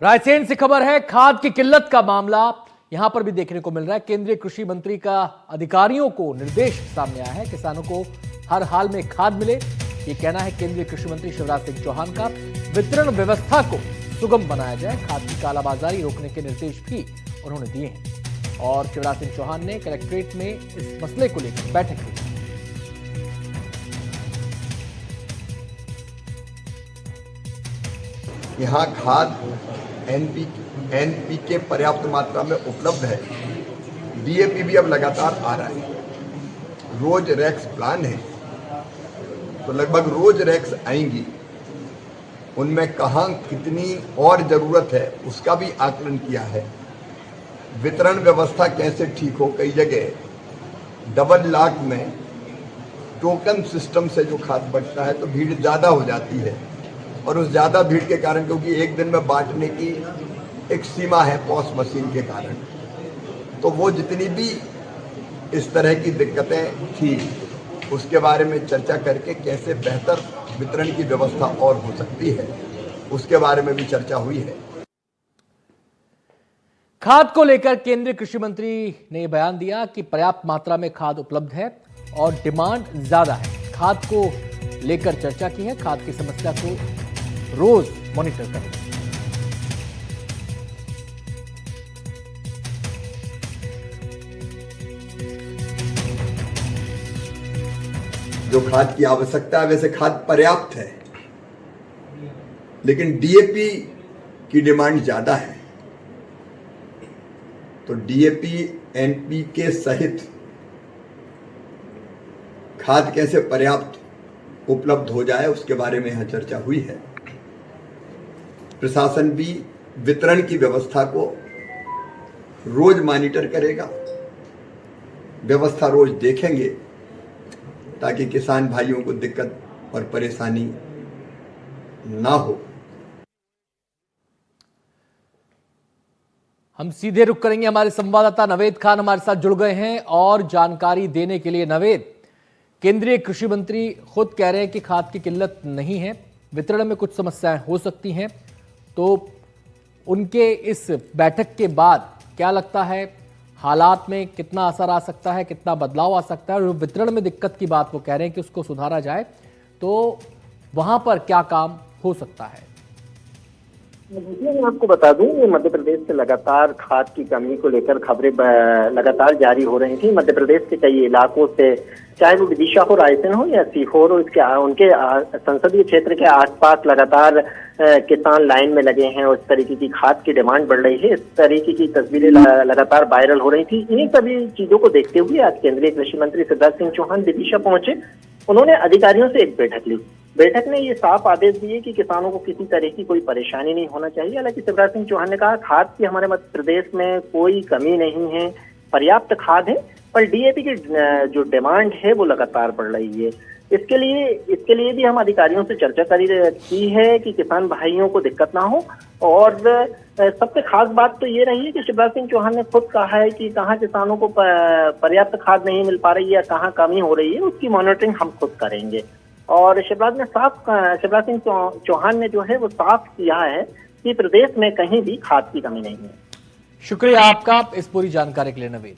रायसेन से खबर है, खाद की किल्लत का मामला यहां पर भी देखने को मिल रहा है। केंद्रीय कृषि मंत्री का अधिकारियों को निर्देश सामने आया है, किसानों को हर हाल में खाद मिले, ये कहना है केंद्रीय कृषि मंत्री शिवराज सिंह चौहान का। वितरण व्यवस्था को सुगम बनाया जाए, खाद की कालाबाजारी रोकने के निर्देश भी उन्होंने दिए हैं। और शिवराज सिंह चौहान ने कलेक्ट्रेट में इस मसले को लेकर बैठक की। यहाँ खाद एनपीके पर्याप्त मात्रा में उपलब्ध है। डीएपी भी अब लगातार आ रहा है। रोज रैक्स प्लान है, तो लगभग रोज रैक्स आएंगी। उनमें कहाँ कितनी और जरूरत है उसका भी आकलन किया है। वितरण व्यवस्था कैसे ठीक हो, कई जगह डबल लाख में टोकन सिस्टम से जो खाद बंटता है तो भीड़ ज़्यादा हो जाती है, और उस ज़्यादा भीड़ के कारण, क्योंकि एक दिन में बांटने की एक सीमा है पॉस मशीन के कारण, तो वो जितनी भी इस तरह की दिक्कतें थी उसके बारे में चर्चा करके कैसे बेहतर वितरण की व्यवस्था और हो सकती है उसके बारे में भी चर्चा हुई है। खाद को लेकर केंद्रीय कृषि मंत्री ने बयान दिया कि पर्याप्त मात्रा में खाद उपलब्ध है और डिमांड ज्यादा है। खाद को लेकर चर्चा की है, खाद की समस्या को रोज मॉनिटर करें। जो खाद की आवश्यकता है वैसे खाद पर्याप्त है, लेकिन डीएपी की डिमांड ज्यादा है। तो डीएपी एनपीके सहित खाद कैसे पर्याप्त उपलब्ध हो जाए उसके बारे में यहां चर्चा हुई है। प्रशासन भी वितरण की व्यवस्था को रोज मॉनिटर करेगा, व्यवस्था रोज देखेंगे ताकि किसान भाइयों को दिक्कत और परेशानी ना हो। हम सीधे रुख करेंगे, हमारे संवाददाता नवेद खान हमारे साथ जुड़ गए हैं और जानकारी देने के लिए। नवेद, केंद्रीय कृषि मंत्री खुद कह रहे हैं कि खाद की किल्लत नहीं है, वितरण में कुछ समस्याएं हो सकती हैं, तो उनके इस बैठक के बाद क्या लगता है हालात में कितना असर आ सकता है, कितना बदलाव आ सकता है? और वितरण में दिक्कत की बात वो कह रहे हैं कि उसको सुधारा जाए, तो वहां पर क्या काम हो सकता है? मैं आपको बता दूं, मध्य प्रदेश से लगातार खाद की कमी को लेकर खबरें लगातार जारी हो रही थी। मध्य प्रदेश के कई इलाकों से, चाहे वो विदिशा हो, रायसेन हो या सीहोर हो, उनके संसदीय क्षेत्र के आसपास लगातार किसान लाइन में लगे हैं और इस तरीके की खाद की डिमांड बढ़ रही है। इस तरीके की तस्वीरें लगातार वायरल हो रही थी। इन्हीं सभी चीजों को देखते हुए आज केंद्रीय कृषि मंत्री शिवराज सिंह चौहान विदिशा पहुंचे। उन्होंने अधिकारियों से एक बैठक ली। बैठक में ये साफ आदेश दिए कि किसानों को किसी तरह की कोई परेशानी नहीं होना चाहिए। हालांकि शिवराज सिंह चौहान ने कहा खाद की हमारे मध्य प्रदेश में कोई कमी नहीं है, पर्याप्त खाद है, पर डीएपी की जो डिमांड है वो लगातार बढ़ रही है। इसके लिए भी हम अधिकारियों से चर्चा की है कि किसान भाइयों को दिक्कत ना हो। और सबसे खास बात तो ये रही है कि शिवराज सिंह चौहान ने खुद कहा है कि कहाँ किसानों को पर्याप्त खाद नहीं मिल पा रही है या कहाँ कमी हो रही है, उसकी मॉनिटरिंग हम खुद करेंगे। और शिवराज सिंह चौहान ने जो है वो साफ किया है कि प्रदेश में कहीं भी खाद की कमी नहीं है। शुक्रिया आपका इस पूरी जानकारी के लिए नवेद।